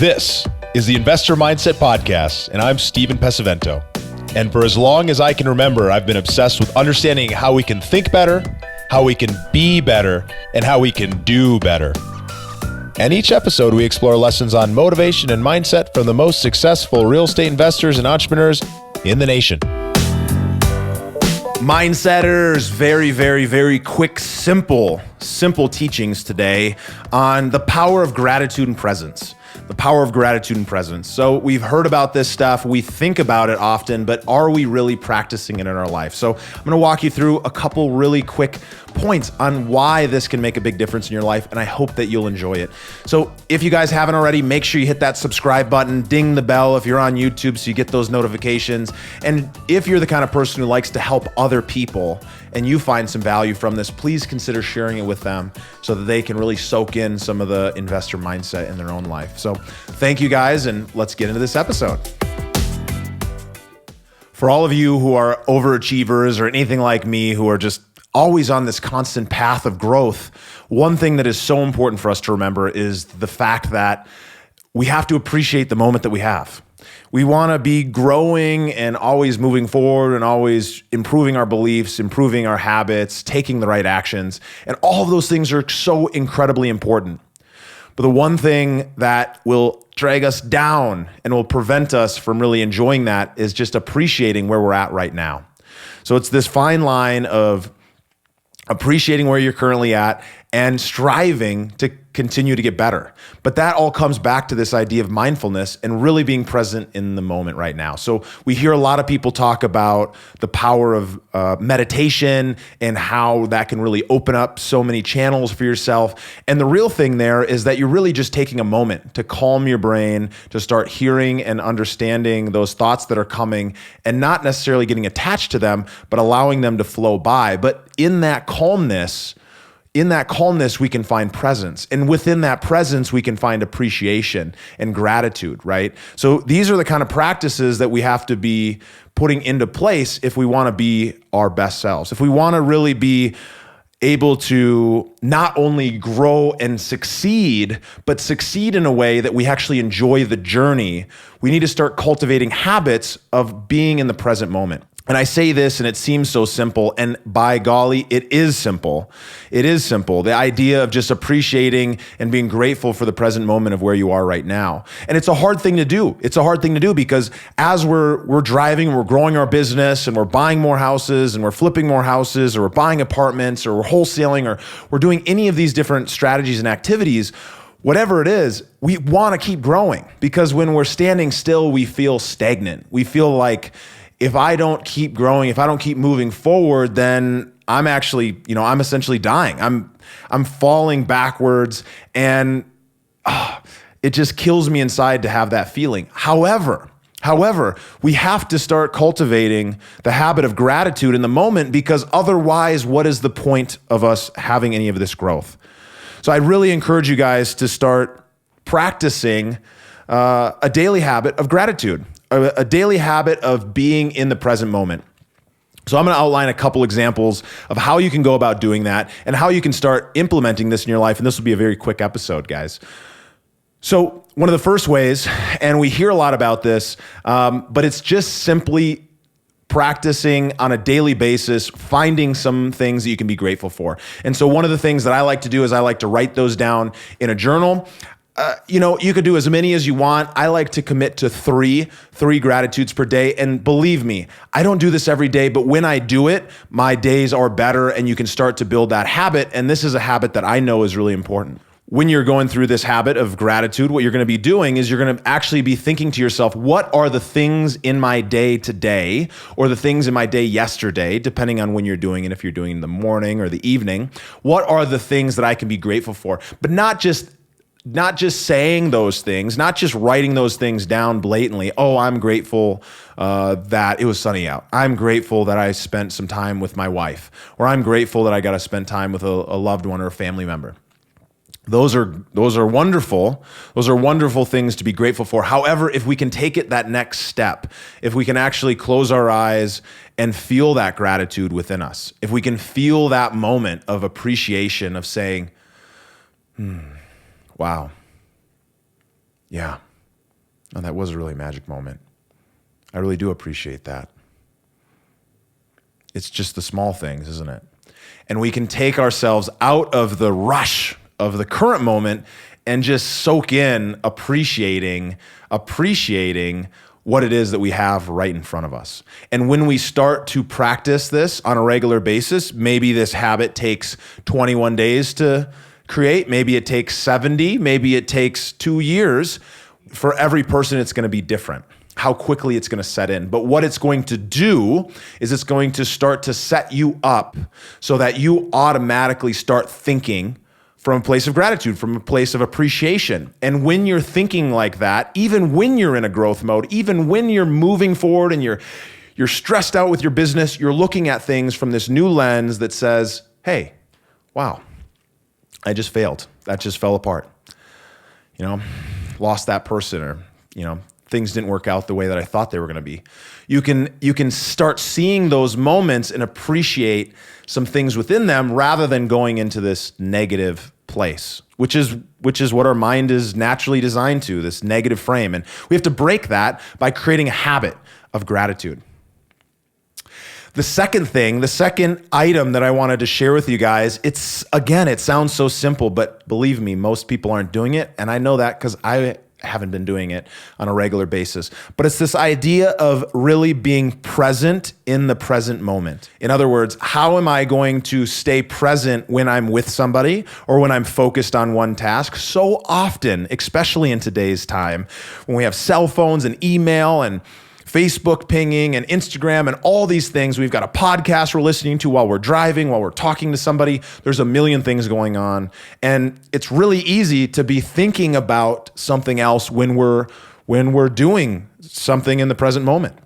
This is the Investor Mindset Podcast, and I'm Stephen Pesavento. And for as long as I can remember, I've been obsessed with understanding how we can think better, how we can be better, and how we can do better. And each episode, we explore lessons on motivation and mindset from the most successful real estate investors and entrepreneurs in the nation. Mindsetters, very quick, simple teachings today on the power of gratitude and presence. The power of gratitude and presence. So we've heard about this stuff. We think about it often, but are we really practicing it in our life? So I'm going to walk you through a couple really quick points on why this can make a big difference in your life, and I hope that you'll enjoy it. So if you guys haven't already, make sure you hit that subscribe button, ding the bell if you're on YouTube so you get those notifications. And if you're the kind of person who likes to help other people and you find some value from this, please consider sharing it with them so that they can really soak in some of the investor mindset in their own life. So thank you guys, and let's get into this episode. For all of you who are overachievers or anything like me who are just always on this constant path of growth, one thing that is so important for us to remember is the fact that we have to appreciate the moment that we have. We want to be growing and always moving forward and always improving our beliefs, improving our habits, taking the right actions. And all of those things are so incredibly important. But the one thing that will drag us down and will prevent us from really enjoying that is just appreciating where we're at right now. So it's this fine line of appreciating where you're currently at and striving to continue to get better. But that all comes back to this idea of mindfulness and really being present in the moment right now. So we hear a lot of people talk about the power of meditation and how that can really open up so many channels for yourself. And the real thing there is that you're really just taking a moment to calm your brain, to start hearing and understanding those thoughts that are coming and not necessarily getting attached to them, but allowing them to flow by. But in that calmness, we can find presence. And within that presence, we can find appreciation and gratitude, right? So these are the kind of practices that we have to be putting into place if we want to be our best selves. If we want to really be able to not only grow and succeed, but succeed in a way that we actually enjoy the journey, we need to start cultivating habits of being in the present moment. And I say this and it seems so simple, and by golly, it is simple. It is simple. The idea of just appreciating and being grateful for the present moment of where you are right now. And it's a hard thing to do. It's a hard thing to do because as we're driving, we're growing our business and we're buying more houses and we're flipping more houses or we're buying apartments or we're wholesaling or we're doing any of these different strategies and activities, whatever it is, we want to keep growing because when we're standing still, we feel stagnant. We feel like, if I don't keep growing, if I don't keep moving forward, then I'm actually, I'm essentially dying. I'm falling backwards, and it just kills me inside to have that feeling. However, we have to start cultivating the habit of gratitude in the moment because otherwise, what is the point of us having any of this growth? So I really encourage you guys to start practicing a daily habit of gratitude. A daily habit of being in the present moment. So I'm going to outline a couple examples of how you can go about doing that and how you can start implementing this in your life. And this will be a very quick episode, guys. So one of the first ways, and we hear a lot about this, but it's just simply practicing on a daily basis, finding some things that you can be grateful for. And so one of the things that I like to do is I like to write those down in a journal. You could do as many as you want. I like to commit to three gratitudes per day. And believe me, I don't do this every day, but when I do it, my days are better and you can start to build that habit. And this is a habit that I know is really important. When you're going through this habit of gratitude, what you're going to be doing is you're going to actually be thinking to yourself, what are the things in my day today or the things in my day yesterday, depending on when you're doing it, if you're doing it in the morning or the evening, what are the things that I can be grateful for? But not just saying those things, not just writing those things down blatantly. Oh, I'm grateful that it was sunny out. I'm grateful that I spent some time with my wife, or I'm grateful that I got to spend time with a loved one or a family member. Those are wonderful. Those are wonderful things to be grateful for. However, if we can take it that next step, if we can actually close our eyes and feel that gratitude within us, if we can feel that moment of appreciation of saying, wow, yeah, Oh, that was a really magic moment. I really do appreciate that. It's just the small things, isn't it? And we can take ourselves out of the rush of the current moment and just soak in appreciating what it is that we have right in front of us. And when we start to practice this on a regular basis, maybe this habit takes 21 days to create, maybe it takes 70, maybe it takes 2 years. For every person, it's gonna be different, how quickly it's gonna set in. But what it's going to do is it's going to start to set you up so that you automatically start thinking from a place of gratitude, from a place of appreciation. And when you're thinking like that, even when you're in a growth mode, even when you're moving forward and you're stressed out with your business, you're looking at things from this new lens that says, hey, wow, I just failed. That just fell apart. Lost that person, or, things didn't work out the way that I thought they were going to be. You can start seeing those moments and appreciate some things within them rather than going into this negative place, which is what our mind is naturally designed to, this negative frame. And we have to break that by creating a habit of gratitude. The second item that I wanted to share with you guys, it sounds so simple, but believe me, most people aren't doing it. And I know that because I haven't been doing it on a regular basis. But it's this idea of really being present in the present moment. In other words, how am I going to stay present when I'm with somebody or when I'm focused on one task? So often, especially in today's time, when we have cell phones and email and Facebook pinging and Instagram and all these things. We've got a podcast we're listening to while we're driving, while we're talking to somebody. There's a million things going on. And it's really easy to be thinking about something else when we're doing something in the present moment.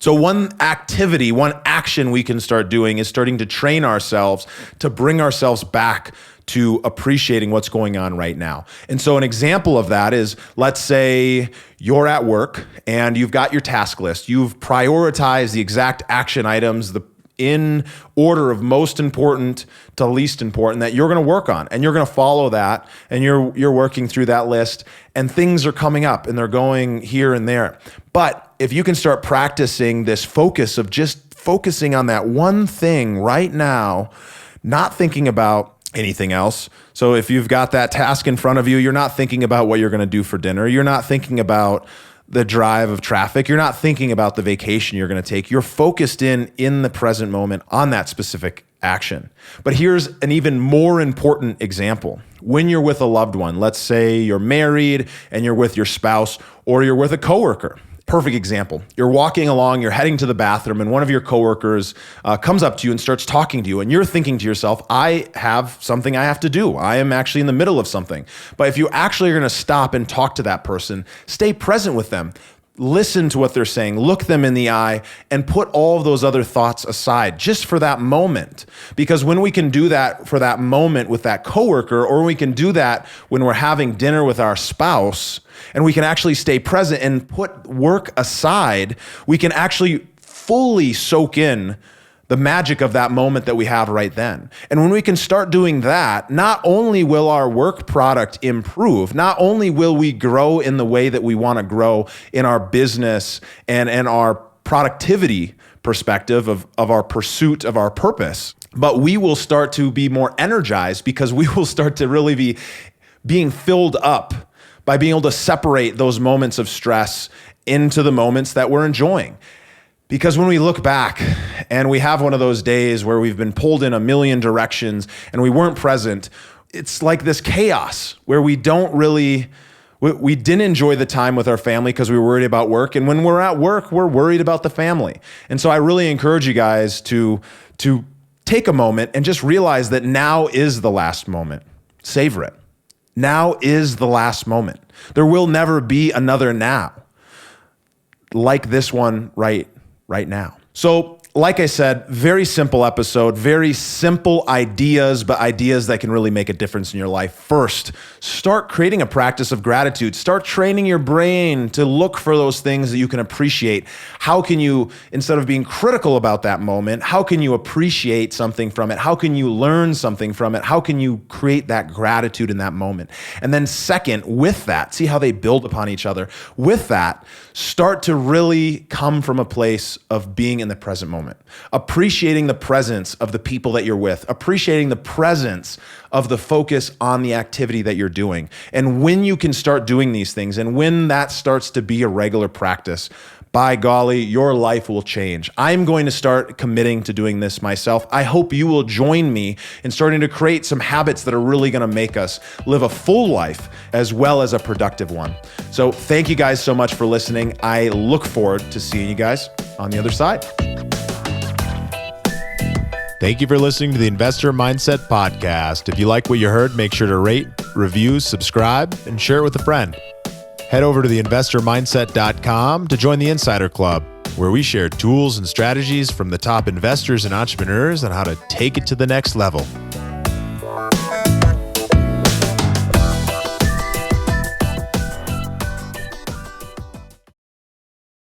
So one action we can start doing is starting to train ourselves to bring ourselves back to appreciating what's going on right now. And so an example of that is, let's say you're at work and you've got your task list. You've prioritized the exact action items, in order of most important to least important that you're going to work on, and you're going to follow that, and you're working through that list, and things are coming up and they're going here and there. But if you can start practicing this focus of just focusing on that one thing right now, not thinking about anything else. So if you've got that task in front of you, you're not thinking about what you're going to do for dinner. You're not thinking about the drive of traffic. You're not thinking about the vacation you're going to take. You're focused in the present moment on that specific action. But here's an even more important example. When you're with a loved one, let's say you're married and you're with your spouse, or you're with a coworker. Perfect example. You're walking along, you're heading to the bathroom, and one of your coworkers comes up to you and starts talking to you, and you're thinking to yourself, I have something I have to do. I am actually in the middle of something. But if you actually are going to stop and talk to that person, stay present with them. Listen to what they're saying, look them in the eye, and put all of those other thoughts aside just for that moment. Because when we can do that for that moment with that coworker, or we can do that when we're having dinner with our spouse, and we can actually stay present and put work aside, we can actually fully soak in the magic of that moment that we have right then. And when we can start doing that, not only will our work product improve, not only will we grow in the way that we want to grow in our business and our productivity perspective of our pursuit of our purpose, but we will start to be more energized because we will start to really be being filled up by being able to separate those moments of stress into the moments that we're enjoying. Because when we look back and we have one of those days where we've been pulled in a million directions and we weren't present, it's like this chaos where we didn't enjoy the time with our family because we were worried about work. And when we're at work, we're worried about the family. And so I really encourage you guys to take a moment and just realize that now is the last moment. Savor it. Now is the last moment. There will never be another now like this one right now. So like I said, very simple episode, very simple ideas, but ideas that can really make a difference in your life. First, start creating a practice of gratitude. Start training your brain to look for those things that you can appreciate. How can you, instead of being critical about that moment, how can you appreciate something from it? How can you learn something from it? How can you create that gratitude in that moment? And then second, with that, see how they build upon each other. With that, start to really come from a place of being in the present moment. Appreciating the presence of the people that you're with, appreciating the presence of the focus on the activity that you're doing. And when you can start doing these things, and when that starts to be a regular practice, by golly, your life will change. I'm going to start committing to doing this myself. I hope you will join me in starting to create some habits that are really going to make us live a full life as well as a productive one. So thank you guys so much for listening. I look forward to seeing you guys on the other side. Thank you for listening to the Investor Mindset Podcast. If you like what you heard, make sure to rate, review, subscribe, and share it with a friend. Head over to theinvestormindset.com to join the Insider Club, where we share tools and strategies from the top investors and entrepreneurs on how to take it to the next level.